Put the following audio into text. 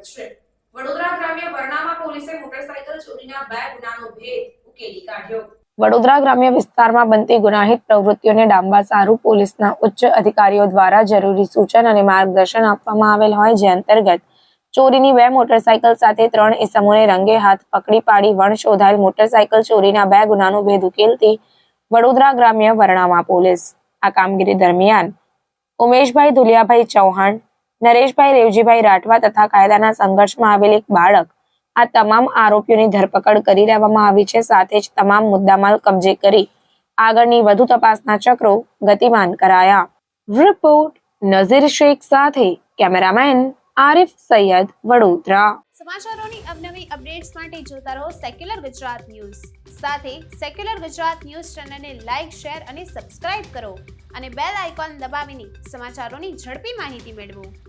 અંતર્ગત છે. વડોદરા ગ્રામ્ય વરણામા પોલીસે મોટરસાયકલ ચોરીના 2 ગુનાનો ભેદ ઉકેલી કાઢ્યો. વડોદરા ગ્રામ્ય વિસ્તારમાં બનતી ગુનાહિત પ્રવૃત્તિઓને ડામવા સારું પોલીસના ઉચ્ચ અધિકારીઓ દ્વારા જરૂરી સૂચન અને માર્ગદર્શન આપવામાં આવેલ હોય, જે અંતર્ગત ચોરીની 2 મોટરસાયકલ સાથે 3 ઇસમોને રંગે હાથ પકડી પાડી વણ શોધાયેલ મોટરસાયકલ ચોરીના 2 ગુનાનો ભેદ ઉકેલતી વડોદરા ગ્રામ્ય વરણામા પોલીસ. આ કામગીરી દરમિયાન ઉમેશભાઈ ધુલિયાભાઈ ચૌહાણ, નરેશભાઈ રેવજીભાઈ રાઠવા તથા કાયદાના સંઘર્ષમાં આવેલ એક બાળક, આ તમામ આરોપીઓની ધરપકડ કરી લેવામાં આવી છે. સાથે જ તમામ મુદ્દામાલ કબજે કરી આગળની વધુ તપાસના ચક્રો ગતિમાન કરાયા. રિપોર્ટ નઝીર શેખ સાથે કેમેરામેન આરિફ સૈયદ, વડોદરા. સમાચારોની અવનવી અપડેટ્સ માટે જોતા રહો સેક્યુલર ગુજરાત ન્યૂઝ. સાથે સેક્યુલર ગુજરાત ન્યૂઝ ચેનલને લાઇક, શેર અને સબસ્ક્રાઇબ કરો અને બેલ આઇકોન દબાવીને સમાચારોની ઝડપી માહિતી મેળવો.